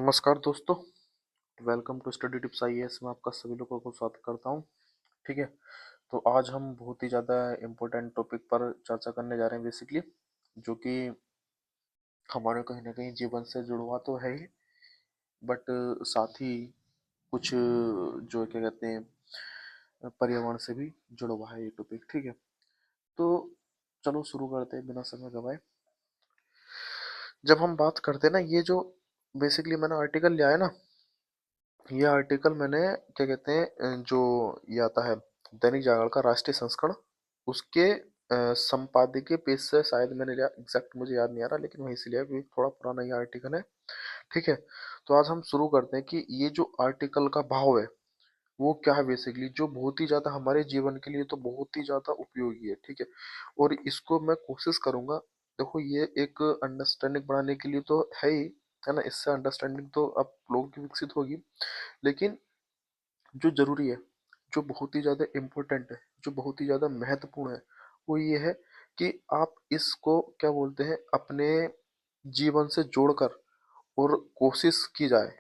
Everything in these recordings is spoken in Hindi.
नमस्कार दोस्तों। Welcome to study tips IAS में आपका सभी लोगों को स्वागत करता हूं। ठीक है। तो आज हम बहुत ही ज़्यादा इम्पोर्टेंट टॉपिक पर चर्चा करने जा रहे हैं बेसिकली, जो कि हमारे कहीं ना कहीं जीवन से जुड़ा हुआ तो है ही, बट साथ ही कुछ जो क्या कहते हैं पर्यावरण से भी जुड़ा हुआ है ये टॉपिक। ठीक है। तो चलो शुरू करते हैं बिना समय गवाए। जब हम बात करते हैं ना, ये जो बेसिकली मैंने आर्टिकल लिया है ना, ये आर्टिकल मैंने क्या कहते हैं जो ये आता है दैनिक जागरण का राष्ट्रीय संस्करण, उसके संपादकीय पेज से शायद मैंने लिया। एग्जैक्ट मुझे याद नहीं आ रहा, लेकिन वहीं से लिया क्योंकि थोड़ा पुराना ये आर्टिकल है। ठीक है। तो आज हम शुरू करते हैं कि ये जो आर्टिकल का भाव है वो क्या है बेसिकली, जो बहुत ही ज्यादा हमारे जीवन के लिए तो बहुत ही ज्यादा उपयोगी है। ठीक है। और इसको मैं कोशिश करूंगा। देखो, ये एक अंडरस्टैंडिंग बढ़ाने के लिए तो है ही, है ना। इससे अंडरस्टैंडिंग तो अब लोगों की विकसित होगी, लेकिन जो ज़रूरी है, जो बहुत ही ज़्यादा इम्पोर्टेंट है, जो बहुत ही ज़्यादा महत्वपूर्ण है, वो ये है कि आप इसको क्या बोलते हैं अपने जीवन से जोड़कर और कोशिश की जाए,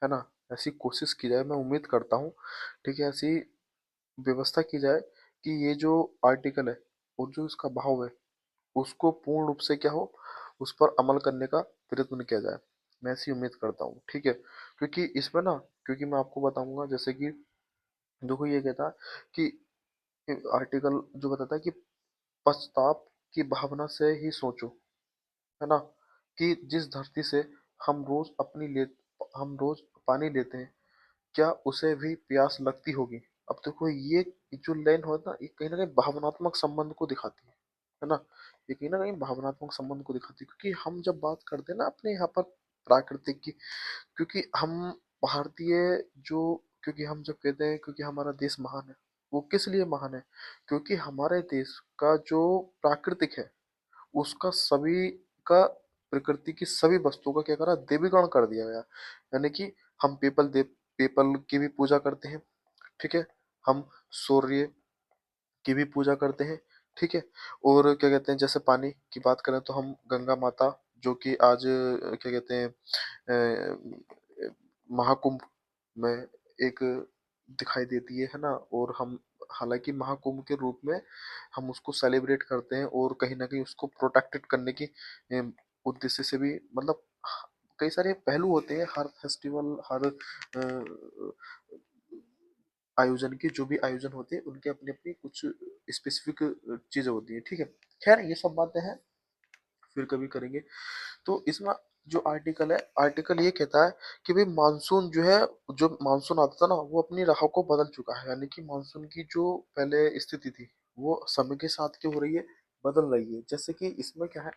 है ना। ऐसी कोशिश की जाए, मैं उम्मीद करता हूँ। ठीक है। ऐसी व्यवस्था की जाए कि ये जो आर्टिकल है और जो इसका भाव है उसको पूर्ण रूप से क्या हो, उस पर अमल करने का प्रयत्न किया जाए। मैं ऐसी उम्मीद करता हूँ। ठीक है। क्योंकि इसमें ना, क्योंकि मैं आपको बताऊंगा जैसे कि देखो ये कहता है कि आर्टिकल जो बताता है कि पश्चाताप की भावना से ही सोचो, है ना, कि जिस धरती से हम रोज हम रोज पानी लेते हैं, क्या उसे भी प्यास लगती होगी। अब देखो ये जो लाइन होता है ना, ये कहीं ना कहीं भावनात्मक संबंध को दिखाती है ना। ये कहीं ना कहीं भावनात्मक संबंध को दिखाती है, क्योंकि हम जब बात करते हैं ना अपने यहाँ पर प्राकृतिक की, क्योंकि हम भारतीय जो, क्योंकि हम जब कहते हैं क्योंकि हमारा देश महान है, वो किस लिए महान है, क्योंकि हमारे देश का जो प्राकृतिक है उसका सभी का, प्रकृति की सभी वस्तुओं का क्या करा, देवीगण कर दिया गया। यानी कि हम पीपल की भी पूजा करते हैं। ठीक है। हम सूर्य की भी पूजा करते हैं। ठीक है। और क्या कहते हैं, जैसे पानी की बात करें तो हम गंगा माता, जो कि आज क्या कहते हैं महाकुंभ में एक दिखाई देती है ना। और हम हालांकि महाकुंभ के रूप में हम उसको सेलिब्रेट करते हैं, और कहीं ना कहीं उसको प्रोटेक्टेड करने की उद्देश्य से भी, मतलब कई सारे पहलू होते हैं हर फेस्टिवल, हर आयोजन की, जो भी आयोजन होते हैं उनके अपनी अपनी कुछ स्पेसिफिक चीजें होती हैं। ठीक है। खैर ये सब बातें हैं, फिर कभी करेंगे। तो इसमें जो आर्टिकल है, आर्टिकल ये कहता है कि भाई मानसून जो है, जो मानसून आता था ना वो अपनी राह को बदल चुका है। यानी कि मानसून की जो पहले स्थिति थी वो समय के साथ क्या हो रही है, बदल रही है। जैसे कि इसमें क्या है,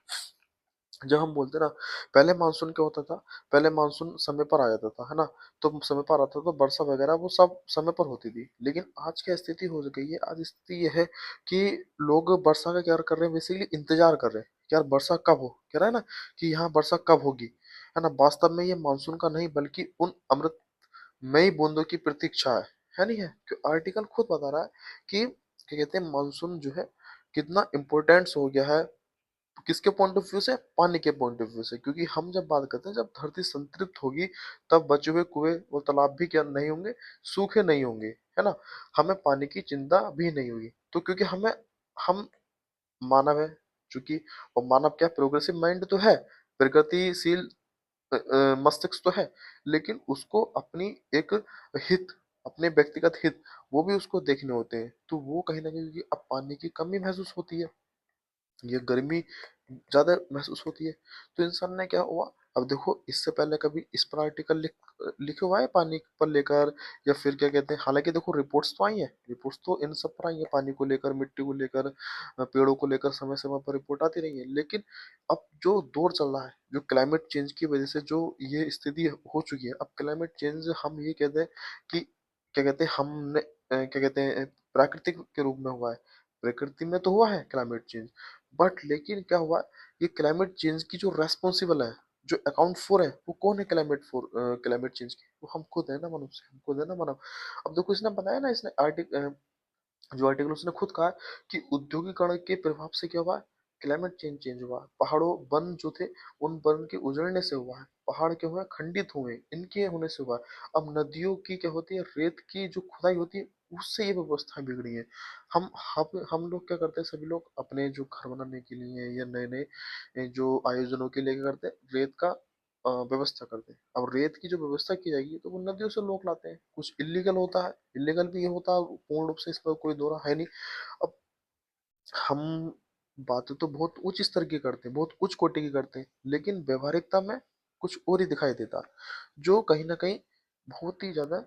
जब हम बोलते हैं ना, पहले मानसून क्या होता था, पहले मानसून समय पर आ जाता था, है ना। तो समय पर आता था तो वर्षा वगैरह वो सब समय पर होती थी। लेकिन आज क्या स्थिति हो गई है, आज स्थिति ये है कि लोग वर्षा का क्या कर रहे हैं, बेसिकली इंतजार कर रहे हैं कि यार वर्षा कब हो, कह रहा है ना कि यहाँ वर्षा कब होगी, है ना। वास्तव में ये मानसून का नहीं बल्कि उन अमृतमयी बूंदों की प्रतीक्षा है नहीं है। आर्टिकल खुद बता रहा है कि क्या कहते हैं मानसून जो है कितना इम्पोर्टेंस हो गया है, किसके पॉइंट ऑफ व्यू से, पानी के पॉइंट ऑफ व्यू से। क्योंकि हम जब बात करते हैं जब धरती संतृप्त होगी तब बचे हुए कुएं और तालाब भी क्या नहीं होंगे, सूखे नहीं होंगे, है ना। हमें पानी की चिंता भी नहीं होगी। तो क्योंकि हम मानव है चूंकि, और मानव क्या प्रोग्रेसिव माइंड तो है, प्रगतिशील मस्तिष्क तो है, लेकिन उसको अपनी एक हित, अपने व्यक्तिगत हित वो भी उसको देखने होते हैं। तो वो कहीं ना कहीं अब पानी की कमी महसूस होती है, ये गर्मी ज़्यादा महसूस होती है। तो इंसान ने क्या हुआ, अब देखो इससे पहले कभी इस पर आर्टिकल लिखे हुआ है पानी पर लेकर, या फिर क्या कहते हैं, हालांकि देखो रिपोर्ट्स तो आई हैं, रिपोर्ट्स तो इन सब पर आई है, पानी को लेकर, मिट्टी को लेकर, पेड़ों को लेकर समय समय पर रिपोर्ट आती रही है। लेकिन अब जो दौर चल रहा है, जो क्लाइमेट चेंज की वजह से जो ये स्थिति हो चुकी है, अब क्लाइमेट चेंज हम ये कहते हैं कि क्या कहते हैं हमने क्या कहते हैं प्राकृतिक के रूप में हुआ है। प्रकृति में तो हुआ है क्लाइमेट चेंज, बट लेकिन क्या हुआ, ये क्लाइमेट चेंज की जो रेस्पॉन्सिबल है, जो अकाउंट फॉर है, वो कौन है क्लाइमेट चेंज की, वो हम खुद है ना, मनुष्य, हम खुद है ना मानव। अब देखो इसने बताया ना, इसने जो आर्टिकल उसने खुद कहा कि औद्योगिकरण के प्रभाव से क्या हुआ, क्लाइमेट चेंज चेंज हुआ, पहाड़ों वन जो थे उन वन के उजड़ने से हुआ है, पहाड़ क्या हुआ है, खंडित हुए, इनके होने से हुआ है। अब नदियों की क्या होती है, रेत की जो खुदाई होती है, उससे ये व्यवस्था बिगड़ी है। हम लोग क्या करते हैं, सभी लोग अपने जो घर बनाने के लिए या नए नए जो आयोजनों के लिए क्या करते हैं, रेत का व्यवस्था करते हैं। अब रेत की जो व्यवस्था की जाएगी तो वो नदियों से लोग लाते हैं, कुछ इलीगल होता है, इलीगल भी ये होता है, पूर्ण रूप से इस पर कोई दोहरा है नहीं। अब हम बातें तो बहुत उच्च स्तर की करते हैं, बहुत उच्च कोटि की करते हैं, लेकिन व्यवहारिकता में कुछ और ही दिखाई देता, जो कहीं ना कहीं बहुत ही ज्यादा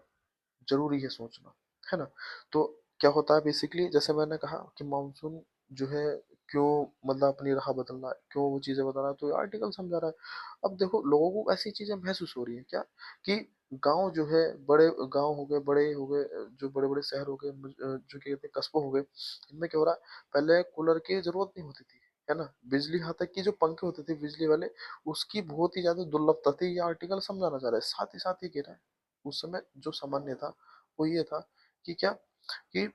जरूरी है सोचना, है ना। तो क्या होता है बेसिकली, जैसे मैंने कहा कि मानसून जो है क्यों, मतलब अपनी राह बदल रहा है, क्यों वो चीजें बदल रहा है, तो ये आर्टिकल समझा रहा है। अब देखो, लोगों को ऐसी चीजें महसूस हो रही है क्या, कि गांव जो है, बड़े गांव हो गए, बड़े हो गए, जो बड़े बड़े शहर हो गए, जो क्या कहते हैं कस्बे हो गए, इनमें क्या हो रहा है, पहले कूलर की जरूरत नहीं होती थी, है ना। बिजली, यहाँ तक कि जो पंखे होते थे बिजली वाले, उसकी बहुत ही ज्यादा दुर्लभता थी, ये आर्टिकल समझाना चाह रहा है। साथ ही कह रहा है, उस समय जो सामान्य था वो ये था कि क्या, कि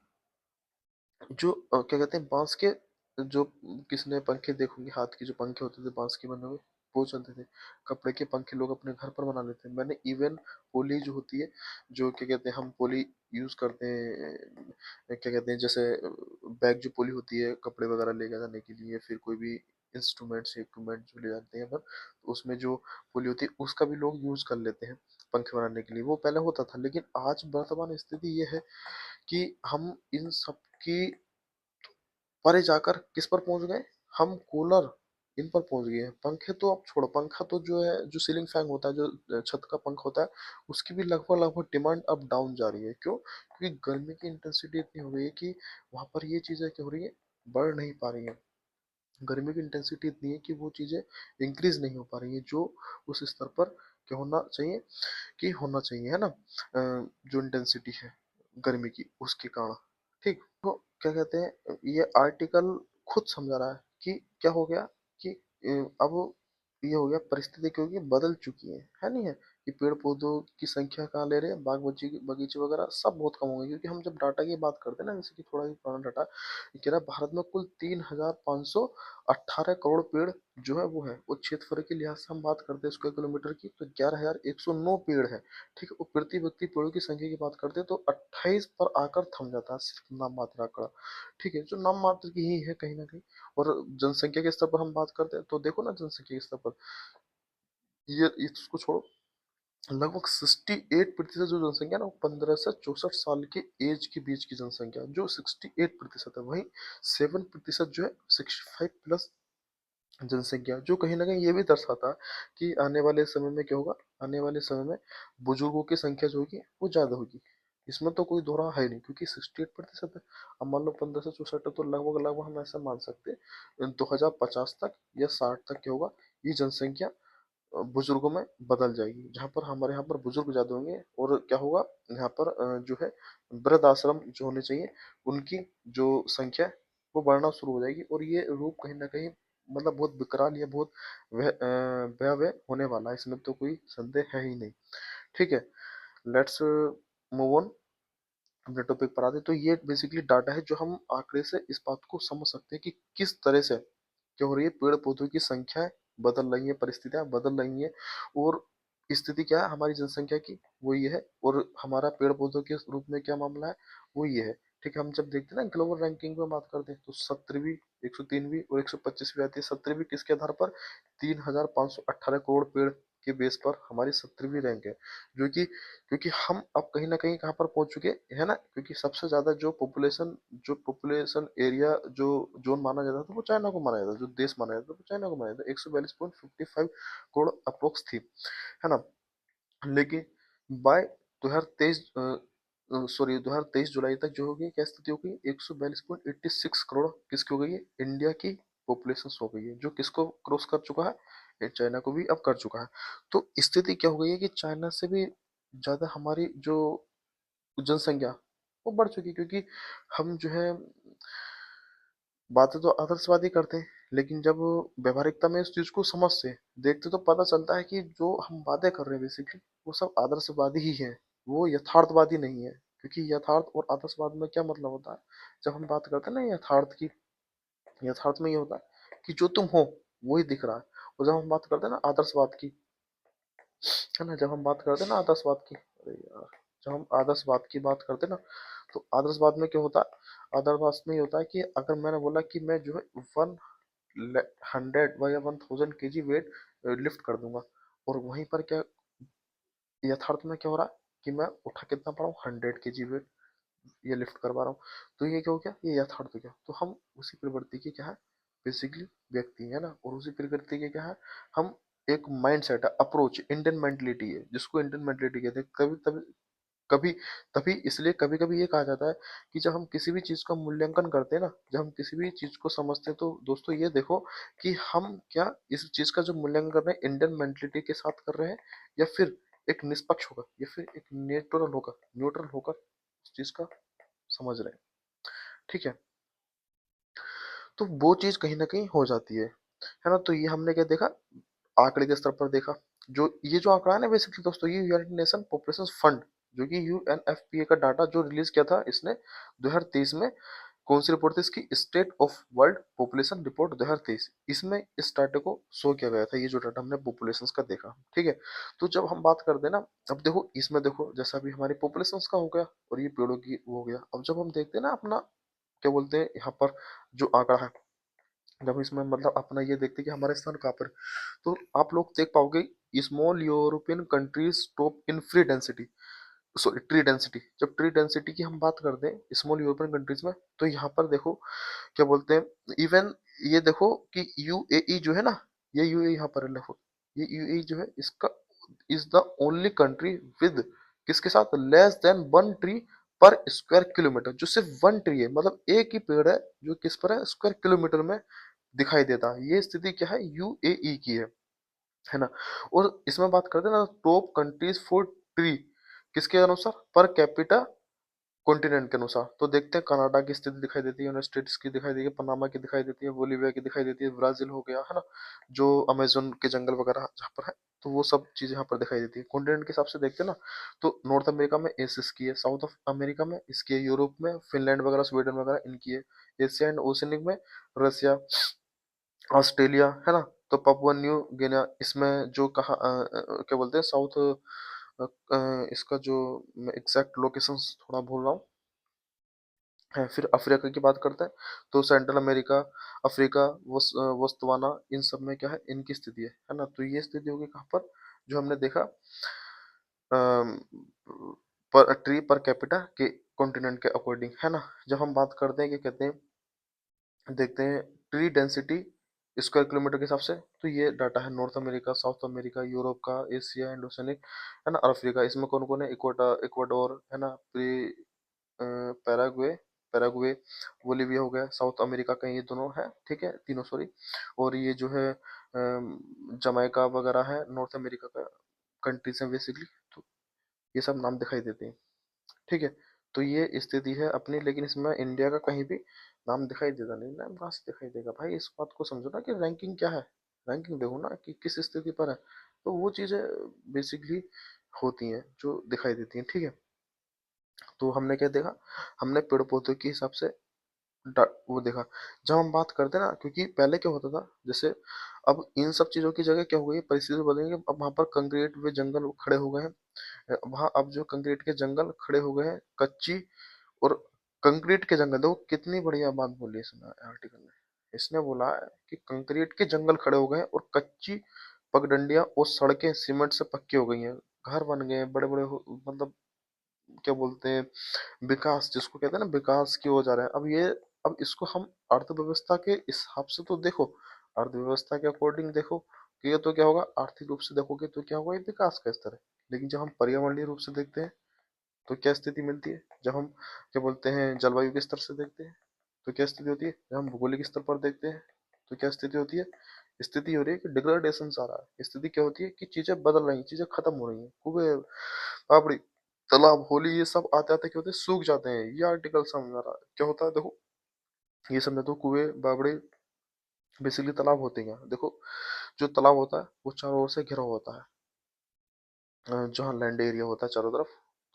जो क्या कहते हैं, बांस के जो, किसने पंखे देखोगे, हाथ के जो पंखे होते थे बांस के बने हुए, वो चलते थे। कपड़े के पंखे लोग अपने घर पर बना लेते हैं। मैंने इवन पोली जो होती है, जो क्या कहते हैं हम पोली यूज करते हैं, क्या कहते हैं, जैसे बैग जो पोली होती है कपड़े वगैरह ले जाने के लिए, फिर कोई भी इंस्ट्रूमेंट्स इक्विपमेंट जो ले जाते हैं अपन, तो उसमें जो पोली होती है उसका भी लोग यूज कर लेते हैं पंखे बनाने के लिए। वो पहले होता था, लेकिन आज वर्तमान स्थिति ये है कि हम इन सब की परे जाकर किस पर पहुंच गए, हम कूलर इन पर पहुंच गए हैं। पंखे तो अब छोड़ो, पंखा तो जो है, जो सीलिंग फैन होता है, जो छत का पंखा होता है, उसकी भी लगभग लगभग डिमांड अब डाउन जा रही है। क्यों? क्योंकि गर्मी की इंटेंसिटी इतनी हो गई है कि वहां पर ये चीजें क्या हो रही है, बढ़ नहीं पा रही है। गर्मी की इंटेंसिटी इतनी है कि वो चीजें इंक्रीज नहीं हो पा रही है, जो उस स्तर पर क्या होना चाहिए, कि होना चाहिए, है ना। जो इंटेंसिटी है गर्मी की, उसके कारण। ठीक, तो क्या कहते हैं, ये आर्टिकल खुद समझा रहा है कि क्या हो गया, कि अब ये हो गया, परिस्थिति क्योंकि बदल चुकी है नहीं है, कि पेड़ पौधों की संख्या कहाँ ले रहे हैं, बाग बगीचे बगीचे वगैरह सब बहुत कम हो गए। क्योंकि हम जब डाटा की बात करते हैं ना, जैसे कि थोड़ा ही पुराना डाटा, ये कह रहा है भारत में कुल 3,518 करोड़ पेड़ जो है वो है। और क्षेत्रफल के लिहाज से हम बात करते हैं स्क्वायर किलोमीटर की, तो 11,109 पेड़ है। ठीक है, और प्रति व्यक्ति पेड़ों की संख्या की बात करते हैं तो 28 पर आकर थम जाता है, सिर्फ नाम मात्र आंकड़ा। ठीक है, जो नाम मात्र की ही है कहीं ना कहीं। और जनसंख्या के स्तर पर हम बात करते हैं तो देखो ना, जनसंख्या के स्तर पर, ये इसको छोड़ो, लगभग 68% जो जनसंख्या है ना, वो 15 से 64 साल के एज के बीच की जनसंख्या, जो 68% है। वहीं 7% जो है 65 प्लस जनसंख्या, जो कहीं ना कहीं ये भी दर्शाता है कि आने वाले समय में क्या होगा, आने वाले समय में बुजुर्गों की संख्या जो होगी वो ज्यादा होगी। इसमें तो कोई दोहरा है नहीं, क्योंकि 68% है। अब मान लो 15 से 64 है, तो लगभग लगभग हम ऐसा मान सकते हैं 2050 तक या 60 तक क्या होगा, ये जनसंख्या बुजुर्गों में बदल जाएगी, जहाँ पर हमारे यहाँ पर बुजुर्ग ज्यादा होंगे। और क्या होगा, यहाँ पर जो है वृद्ध आश्रम जो होने चाहिए, उनकी जो संख्या है, वो बढ़ना शुरू हो जाएगी। और ये रूप कहीं ना कहीं मतलब बहुत विकराल या बहुत भयावह होने वाला है, इसमें तो कोई संदेह है ही नहीं। ठीक है, लेट्स मूव ऑन, अपने टॉपिक पर आते हैं। तो ये बेसिकली डाटा है, जो हम आंकड़े से इस बात को समझ सकते हैं कि किस तरह से क्या हो रही है, पेड़ पौधों की संख्या बदल रही है, परिस्थितियां बदल रही हैं। और स्थिति क्या है हमारी जनसंख्या की, वो ये है। और हमारा पेड़ पौधों के रूप में क्या मामला है, वो ये है। ठीक है, हम जब देखते हैं ना ग्लोबल रैंकिंग में बात करते हैं, तो 17वीं, 103वीं और 125वीं आती है। 17वीं किसके आधार पर, 3,518 करोड़ पेड़ के बेस पर हमारी 17वीं रैंक है। जो कि, क्योंकि हम अब कहीं ना कहीं कहाँ पर पहुंच चुके हैं ना, क्योंकि सबसे ज्यादा जो पॉपुलेशन एरिया, जो जोन माना जाता था, वो चाइना को माना जाता था, जो देश माना जाता था वो चाइना को माना जाता था। 142.55 करोड़ अप्रोक्स थी, है ना। लेकिन बाय 2023, सॉरी 2023 जुलाई तक जो हो गई, क्या स्थिति हो गई, 142.86 करोड़ किसकी हो गई है, इंडिया की पॉपुलेशन हो गई है। जो किसको क्रॉस कर चुका है, ये चाइना को भी अब कर चुका है। तो स्थिति क्या हो गई है, कि चाइना से भी ज्यादा हमारी जो जनसंख्या वो बढ़ चुकी है। क्योंकि हम जो है बातें तो आदर्शवादी करते हैं, लेकिन जब व्यवहारिकता में इस चीज को समझते देखते तो पता चलता है कि जो हम बातें कर रहे हैं बेसिकली, वो सब आदर्शवादी ही है, वो यथार्थवादी नहीं है। क्योंकि यथार्थ और आदर्शवाद में क्या मतलब होता है, जब हम बात करते हैं ना यथार्थ की, यथार्थ में ये होता है कि जो तुम हो वही दिख रहा है। और जब हम बात करते हैं ना आदर्शवाद की, है ना, जब हम बात करते हैं ना आदर्शवाद की, अरे यार, जब हम आदर्शवाद की बात करते हैं ना, तो आदर्शवाद में क्या होता है, आदर्शवाद में ये होता है कि अगर मैंने बोला कि मैं जो है 100 या 1000 kg वेट लिफ्ट कर दूंगा, और वहीं पर क्या यथार्थ में क्या हो रहा है कि मैं उठा कितना पा रहा हूँ, 100 kg वेट ये लिफ्ट करवा रहा हूँ। तो ये क्या हो गया, ये यथार्थ हो गया। तो हम उसी प्रवृत्ति के क्या है, बेसिकली व्यक्ति है ना, और उसी प्रवृत्ति के क्या है, हम एक माइंड सेट है, अप्रोच, इंडियन मेंटलिटी है, जिसको इंडियन मेंटलिटी कहते हैं। कभी तभी कभी तभी इसलिए कभी कभी ये कहा जाता है कि जब हम किसी भी चीज का मूल्यांकन करते हैं ना, जब हम किसी भी चीज को समझते हैं, तो दोस्तों ये देखो कि हम क्या इस चीज का जो मूल्यांकन कर रहे हैं इंडियन मेंटलिटी के साथ कर रहे हैं, या फिर एक निष्पक्ष होकर, या फिर एक न्यूट्रल होकर उस चीज का समझ रहे हैं। ठीक है, तो वो चीज कहीं ना कहीं हो जाती है ना। तो ये हमने क्या देखा, आंकड़े के स्तर पर देखा। जो ये जो आंकड़ा है ना, बेसिकली दोस्तों, ये यूनाइटेड नेशन पॉपुलेशन फंड, जो कि यूएनएफपीए का डाटा जो रिलीज किया था इसने 2023 में, कौन सी रिपोर्ट थी इसकी, state of world population report 2023, इसमें इस डाटा को शो किया गया था, ये जो डाटा हमने पॉपुलेशन का देखा। ठीक है, तो जब हम बात करते हैं ना, अब देखो इसमें देखो, जैसा भी हमारी पॉपुलेशन का हो गया और ये पेड़ों की वो हो गया, अब जब हम देखते हैं ना अपना क्या बोलते हैं यहाँ पर जो आंकड़ा है, जब इसमें मतलब अपना ये देखते हैं कि हमारे स्थान कहाँ पर, तो आप लोग देख पाओगे small European countries top in free density, sorry tree density. जब ट्री डेंसिटी की हम बात करते हैं स्मॉल यूरोपियन कंट्रीज में, तो यहाँ पर देखो क्या बोलते हैं, इवन ये देखो कि यूएई जो है ना, ये यूएई यहाँ पर है, देखो ये यूएई जो है इसका is the only country with, किसके साथ, लेस देन 1 ट्री पर स्क्वायर किलोमीटर, जो सिर्फ 1 ट्री है, मतलब एक ही पेड़ है जो किस पर है, स्क्वायर किलोमीटर में दिखाई देता है। ये स्थिति क्या है, यूएई की है ना। और इसमें बात करते हैं ना टॉप कंट्रीज फॉर ट्री, किसके अनुसार, पर कैपिटा कॉन्टिनेंट के अनुसार, तो देखते हैं कनाडा की स्थिति दिखाई देती है, यूनाइटेड स्टेट्स की दिखाई देती है, पनामा की दिखाई देती है, बोलीविया की दिखाई देती है, ब्राजील हो गया, है ना, जो अमेजोन के जंगल वगैरह जहाँ पर है, तो वो सब चीजें यहाँ पर दिखाई देती है। कॉन्टिनेंट के हिसाब से देखते हैं ना, तो नॉर्थ अमेरिका में एसिस की है, साउथ ऑफ अमेरिका में इसकी है, यूरोप में फिनलैंड वगैरह, स्वीडन वगैरह इनकी है, एशिया एंड ओशनिक में रसिया, ऑस्ट्रेलिया, है ना, तो पपुआ न्यू गिनिया इसमें जो कहा क्या बोलते हैं साउथ, इसका जो मैं एग्जैक्ट लोकेशन थोड़ा भूल रहा हूँ है। फिर अफ्रीका की बात करते हैं, तो सेंट्रल अमेरिका, अफ्रीका, बोत्सवाना, इन सब में क्या है, इनकी स्थिति है ना। तो ये स्थिति होगी कहाँ पर, जो हमने देखा अम, पर ट्री पर कैपिटा के कॉन्टिनेंट के अकॉर्डिंग, है ना। जब हम बात करते हैं कि कहते हैं, देखते हैं ट्री डेंसिटी स्क्वायर किलोमीटर के हिसाब से, तो ये डाटा है north America, south America, Europe का, एशिया एंड ओशनिक, है ना, और अफ्रीका। इसमें कौन कौन है, इक्वाडोर, है ना, पैराग्वे, पैराग्वे, बोलीविया हो गया, साउथ अमेरिका का ये दोनों है, ठीक है, तीनों सॉरी। और ये जो है जमाइका वगैरह है, नॉर्थ अमेरिका का कंट्रीज है बेसिकली। तो ये सब नाम दिखाई देते हैं, ठीक है। तो ये स्थिति है अपनी, लेकिन इसमें इंडिया का कहीं भी नाम दिखाई देता नहीं, नाम कहाँ से दिखाई देगा भाई, इस बात को समझो ना कि रैंकिंग क्या है, रैंकिंग देखो ना कि किस स्थिति पर है, तो वो चीजें बेसिकली होती हैं जो दिखाई देती हैं, ठीक है। तो हमने क्या देखा, हमने पेड़ पौधों के हिसाब से वो देखा। जब हम बात करते हैं ना, क्योंकि पहले क्या होता था, जैसे अब इन सब चीजों की जगह क्या हो गई है, परिस्थिति बदल गई है, अब वहां पर कंक्रीट वे जंगल खड़े हो गए हैं, वहां अब जो कंक्रीट के जंगल खड़े हो गए हैं, कच्ची और कंक्रीट के जंगल, देखो कितनी बढ़िया बात बोली इसने आर्टिकल में, इसने बोला है कि कंक्रीट के जंगल खड़े हो गए हैं और कच्ची पगडंडियां और सड़कें सीमेंट से पक्की हो गई हैं, घर बन गए हैं बड़े बड़े, मतलब क्या बोलते हैं, विकास जिसको कहते हैं ना, विकास की ओर जा रहे हैं। अब ये, अब इसको हम अर्थव्यवस्था के हिसाब से तो देखो, अर्थव्यवस्था के अकॉर्डिंग देखो कि ये तो क्या होगा, आर्थिक रूप से देखोगे तो क्या होगा, ये विकास का स्तर है। लेकिन जब हम पर्यावरणीय रूप से देखते हैं तो क्या स्थिति मिलती है, जब हम क्या बोलते हैं जलवायु के स्तर से देखते हैं तो क्या स्थिति होती है, जब हम भौगोलिक स्तर पर देखते हैं तो क्या स्थिति होती है, स्थिति हो रही है कि डिग्रेडेशन आ रहा है। स्थिति क्या होती है कि चीजें बदल रही हैं, चीजें खत्म हो रही हैं, कुएं, पापड़ी, तालाब, होली, ये सब आते आते क्या होते हैं, सूख जाते हैं। ये आर्टिकल समझा रहा है क्या होता है, देखो ये समझ दो, कुएं, बावड़े, बेसिकली तालाब होते हैं। देखो जो तालाब होता है वो चारों ओर से घिरा होता है, जहाँ लैंड एरिया होता है चारों तरफ,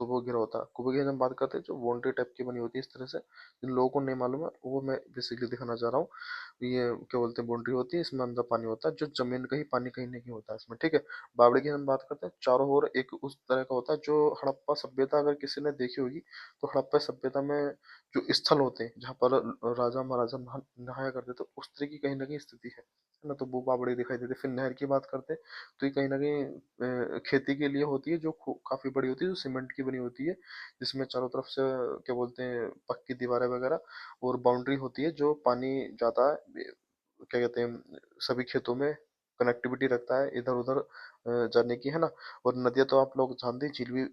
तो वो घेरा होता है। कुबा की हम बात करते हैं जो बाउंड्री टाइप की बनी होती है इस तरह से, जिन लोगों को नहीं मालूम है वो मैं बेसिकली दिखाना चाह रहा हूँ। ये क्या बोलते हैं, बाउंड्री होती है, इसमें अंदर पानी होता है, जो जमीन का ही पानी कहीं नहीं होता है इसमें, ठीक है। बावड़ी की हम बात करते हैं, चारों ओर एक उस तरह का होता है जो हड़प्पा सभ्यता अगर किसी ने देखी होगी, तो हड़प्पा सभ्यता में जो स्थल होते हैं जहाँ पर राजा महाराजा नहाया करते थे, उस तरह की कहीं ना कहीं स्थिति है ना। तो वो बावड़ी दिखाई देती है। फिर नहर की बात करते हैं, तो ये कहीं ना कहीं खेती के लिए होती है, जो काफी बड़ी होती है, जो सीमेंट की बनी होती है, जिसमें चारों तरफ से क्या बोलते हैं पक्की दीवारें वगैरह और बाउंड्री होती है, जो पानी जाता है, क्या कहते हैं, सभी खेतों में कनेक्टिविटी रखता है इधर उधर जाने की, है ना। और नदियां तो आप लोग जानते हैं, झील भी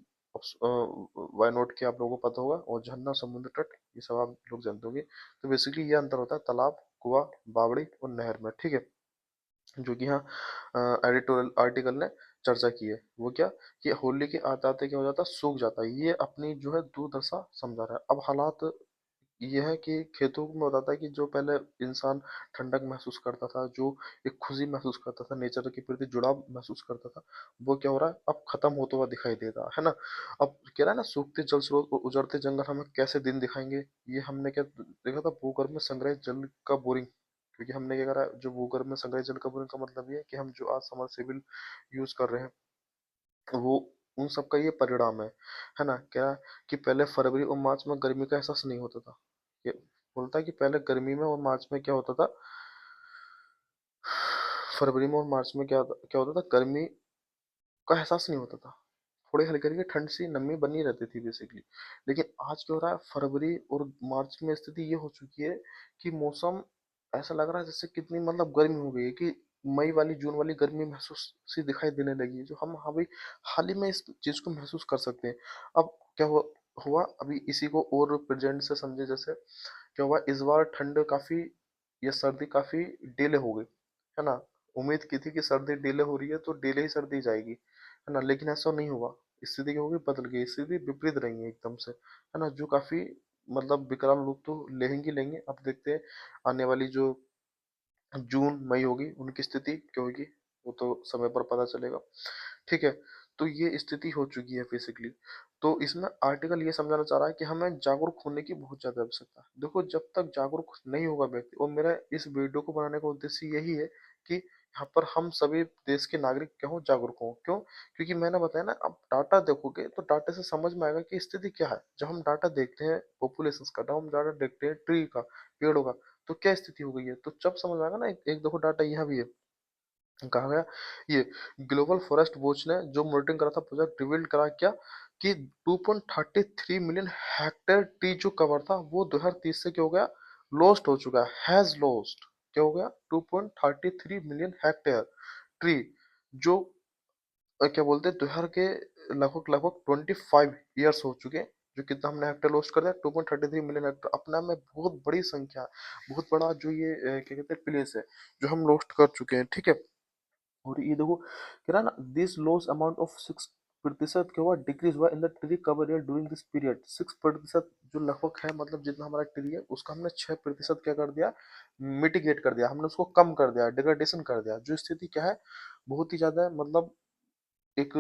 वायनोड के आप लोगों को पता होगा, और झरना, समुद्र तट, ये सब आप लोग जानते होंगे। तो बेसिकली ये अंतर होता है तालाब, कुआं, बावड़ी और नहर में, ठीक है। जो कि यहाँ एडिटोरियल आर्टिकल ने चर्चा की है, वो क्या, कि होली के आते आते क्या हो जाता है, सूख जाता है। ये अपनी जो है दुर्दशा समझा रहा है। अब हालात ये है कि खेतों में बताता है कि जो पहले इंसान ठंडक महसूस करता था, जो एक खुशी महसूस करता था, नेचर के प्रति जुड़ाव महसूस करता था, वो क्या हो रहा है, अब खत्म होता हुआ दिखाई दे रहा है ना। अब कह रहा है ना, सूखते जल स्रोत और उजड़ते जंगल हमें कैसे दिन दिखाएंगे। ये हमने क्या देखा था, भूगर्भ में संग्रहित जल का बोरिंग। क्योंकि हमने क्या करा, जो भूगर्भ में संग्रहित जल का बोरिंग का मतलब ये है कि हम जो आज समरसेबल यूज कर रहे हैं, वो उन सब का ये परिणाम है ना। क्या कि पहले फरवरी और मार्च में गर्मी का एहसास नहीं होता था। ये बोलता है कि पहले गर्मी में और मार्च में क्या होता था, फरवरी में और मार्च में क्या होता था, गर्मी का एहसास नहीं होता था। थोड़ी हल्की हल्की ठंड सी नमी बनी रहती थी बेसिकली। लेकिन आज क्या हो रहा है, फरवरी और मार्च में स्थिति ये हो चुकी है कि मौसम ऐसा लग रहा है जैसे कितनी मतलब गर्मी हो गई है, कि मई वाली जून वाली गर्मी महसूस सी दिखाई देने लगी है, जो हम अभी हाल ही में इस चीज को महसूस कर सकते हैं। अब क्या हुआ अभी इसी को और प्रेजेंट से समझे, जैसे क्या हुआ इस बार ठंड काफी या सर्दी काफी डिले हो गई, है ना। उम्मीद की थी कि सर्दी डिले हो रही है तो डिले ही सर्दी जाएगी, है ना, लेकिन ऐसा नहीं हुआ। स्थिति क्या होगी, बदल गई, स्थिति विपरीत रही है एकदम से, है ना, जो काफी मतलब विकराल रूप तो लेंगी लेंगे। अब देखते हैं आने वाली जो जून मई होगी उनकी स्थिति क्या होगी, वो तो समय पर पता चलेगा, ठीक है। तो ये स्थिति हो चुकी है बेसिकली। तो इसमें आर्टिकल ये समझाना चाह रहा है कि हमें जागरूक होने की बहुत ज्यादा आवश्यकता है। देखो जब तक जागरूक नहीं होगा व्यक्ति, और मेरा इस वीडियो को बनाने का उद्देश्य यही है कि यहाँ पर हम सभी देश के नागरिक क्या हो, जागरूक हो। क्यों? क्योंकि मैंने बताया ना, अब डाटा देखोगे तो डाटा से समझ में आएगा कि स्थिति क्या है। जब हम डाटा देखते हैं पॉपुलेशन का, जब हम डाटा देखते हैं ट्री का, पेड़ों का, तो क्या स्थिति हो गई है, तो जब समझ आएगा ना। एक देखो डाटा यहाँ भी है, कहा गया ये ग्लोबल फॉरेस्ट वॉच ने जो मॉनिटरिंग करा था, प्रोजेक्ट रिवील करा क्या, कि 2.33 मिलियन हेक्टेयर ट्री जो कवर था, वो 2030 से क्या हो गया, लॉस्ट हो चुका है, हैज लॉस्ट। क्या हो गया, 2.33 मिलियन हेक्टेयर ट्री, जो क्या बोलते हैं, 2000 के लगभग लगभग 25 ईयर्स हो चुके हैं। जो कितना हमने हेक्टेयर लॉस्ट कर दिया, 2.33 मिलियन हेक्टेयर, अपना में बहुत बड़ी संख्या है, बहुत बड़ा जो ये क्या कहते हैं प्लेस है, जो हम लॉस्ट कर चुके हैं, ठीक है। और ये देखो कह रहा है ना, दिस लॉस अमाउंट ऑफ 6% क्या हुआ, डिक्रीज हुआ in the tree cover year during this period. 6%, जो लगभग है, मतलब जितना हमारा ट्री है उसका हमने 6% क्या कर दिया, मिटिगेट कर दिया, हमने उसको कम कर दिया, डिग्रेडेशन कर दिया। जो स्थिति क्या है, बहुत ही ज्यादा मतलब एक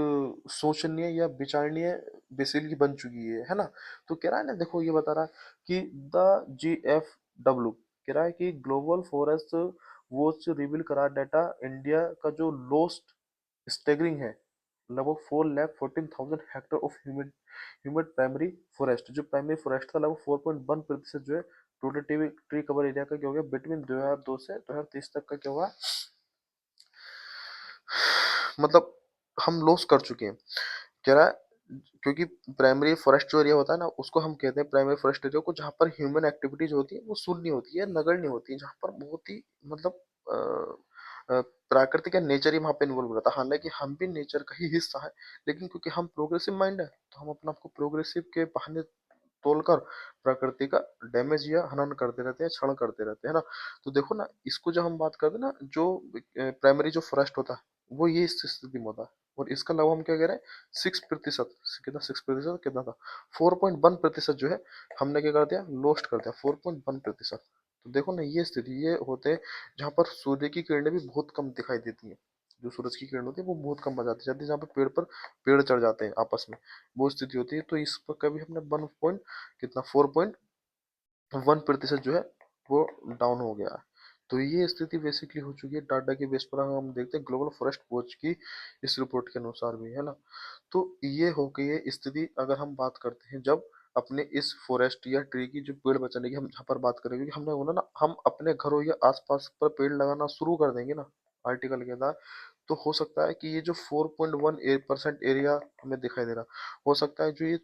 शोचनीय या विचारणीय बेसिल की बन चुकी है ना। तो कह रहा है ना, देखो ये बता रहा है कि द GFW कह रहा है कि ग्लोबल फॉरेस्ट वॉच रिवील करा डाटा, इंडिया का जो लॉस्ट स्टेगरिंग है, लगभग 4,14,000 Hector of humid humid primary forest. जो प्राइमरी फॉरेस्ट था लगभग 4.1% जो है टोटल ट्री कवर एरिया का क्या हो गया, बिटवीन 2002 से 2030 तक का क्या हुआ, मतलब हम लॉस कर चुके हैं, कह रहा है। क्योंकि प्राइमरी फॉरेस्ट जो एरिया होता है ना, उसको हम कहते हैं प्राइमरी फॉरेस्ट एरिया को, जहाँ पर ह्यूमन एक्टिविटीज होती है वो शून्य होती है, नगण्य होती है, जहाँ पर बहुत ही मतलब प्राकृतिक या नेचर ही वहाँ पे इन्वॉल्व रहता है। हालांकि हम भी नेचर का ही हिस्सा है, लेकिन क्योंकि हम प्रोग्रेसिव माइंड है, तो हम अपने आप को प्रोग्रेसिव के बहाने तोड़कर प्रकृति का डैमेज या हनन करते रहते हैं, क्षरण करते रहते हैं ना। तो देखो ना, इसको जब हम बात करते हैं ना, जो प्राइमरी जो फॉरेस्ट होता है, वो ये इस स्थिति में होता है। और इसका लगभग हम क्या कह रहे हैं, 6%, कितना 6% कितना था, 4.1% जो है, हमने क्या कर दिया, लॉस्ट कर दिया, 4.1%। तो देखो ना, ये स्थिति ये होते हैं जहाँ पर सूर्य की किरणें भी बहुत कम दिखाई देती हैं, जो सूरज की किरण होती है वो बहुत कम जाती है जहाँ पे पेड़ पर पेड़ चढ़ जाते हैं आपस में, वो स्थिति होती है। तो इस पर कभी हमने 1 कितना 4.1% जो है वो डाउन हो गया है। तो ये स्थिति बेसिकली हो चुकी है डाटा के बेस पर। हम देखते हैं ग्लोबल फॉरेस्ट वॉच की इस रिपोर्ट के अनुसार भी, है ना। तो ये हो गई है स्थिति। अगर हम बात करते हैं जब अपने इस फॉरेस्ट या ट्री की जो पेड़ बचाने की हम यहाँ पर बात करेंगे, क्योंकि हमने बोला ना हम अपने घरों या आसपास पर पेड़ लगाना शुरू कर देंगे ना आर्टिकल के अंदर, तो हो सकता है कि ये जो 4.1% एरिया हमें दिखाई दे रहा, हो सकता है जो ये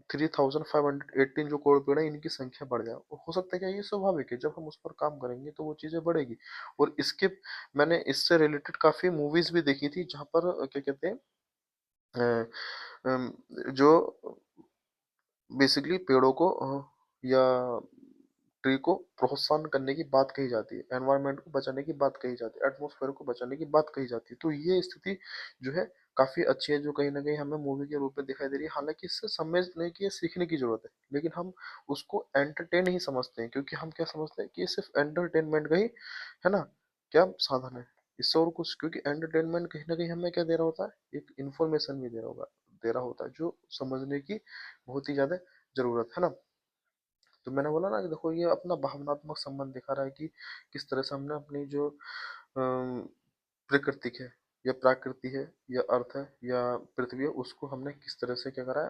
3518 जो करोड़ पेड़ है इनकी संख्या बढ़ जाए। हो सकता है क्या, ये स्वाभाविक है, जब हम उस पर काम करेंगे तो वो चीजें बढ़ेगी। और इसके मैंने इससे रिलेटेड काफी मूवीज भी देखी थी जहां पर क्या कहते हैं अ, जो बेसिकली पेड़ों को या ट्री को प्रोत्साहन करने की बात कही जाती है, एनवायरनमेंट को बचाने की बात कही जाती है, एटमॉस्फेयर को बचाने की बात कही जाती है। तो ये स्थिति जो है काफी अच्छी है, जो कहीं ना कहीं हमें मूवी के रूप में दिखाई दे रही है। हालांकि इससे समझने की सीखने की जरूरत है, लेकिन हम उसको एंटरटेन ही समझते हैं, क्योंकि हम क्या समझते हैं कि ये सिर्फ एंटरटेनमेंट का ही है ना, क्या साधन है, इससे और कुछ। क्योंकि एंटरटेनमेंट कहीं ना कहीं हमें क्या दे रहा होता है, एक इंफॉर्मेशन भी दे रहा होता है जो समझने की बहुत ही ज्यादा जरूरत है ना। तो मैंने बोला ना कि देखो ये अपना भावनात्मक संबंध दिखा रहा है कि किस तरह से हमने अपनी जो प्रकृति है या प्रकृति है या अर्थ है या पृथ्वी है, उसको हमने किस तरह से क्या करा है,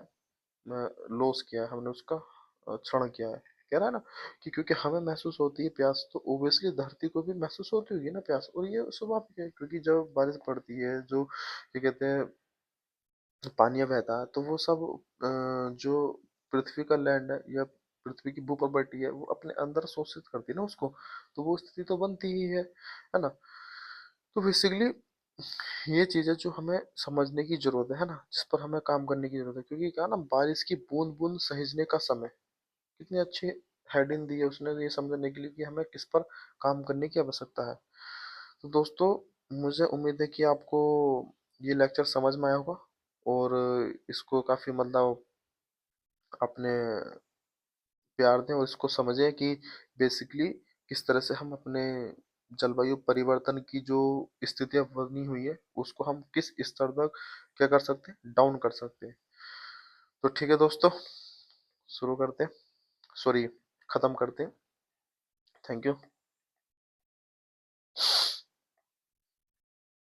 लॉस किया है, हमने उसका क्षरण किया है। कह रहा है ना कि क्योंकि हमें महसूस होती है प्यास, तो ओब्वियसली धरती को भी महसूस होती होगी ना प्यास, और ये स्वाभाविक है। क्योंकि जब बारिश पड़ती है, जो क्या कहते हैं पानी बहता है, तो वो सब जो पृथ्वी का लैंड है या पृथ्वी की भूप्रॉपर्टी है वो अपने अंदर शोषित करती है ना उसको, तो वो स्थिति तो बनती ही है ना। तो बेसिकली ये चीजें जो हमें समझने की जरूरत है ना, जिस पर हमें काम करने की जरूरत है। क्योंकि क्या ना, बारिश की बूंद बूंद सहेजने का समय, कितनी अच्छी हेडिंग दी है उसने ये समझने के लिए कि हमें किस पर काम करने की आवश्यकता है। तो दोस्तों, मुझे उम्मीद है कि आपको ये लेक्चर समझ में आया होगा, और इसको काफी मतलब अपने प्यार दें और इसको समझें कि बेसिकली किस तरह से हम अपने जलवायु परिवर्तन की जो स्थितियां बनी हुई है उसको हम किस स्तर तक क्या कर सकते हैं, डाउन कर सकते हैं। तो ठीक है दोस्तों, शुरू करते हैं, सॉरी, खत्म करते हैं। Thank you.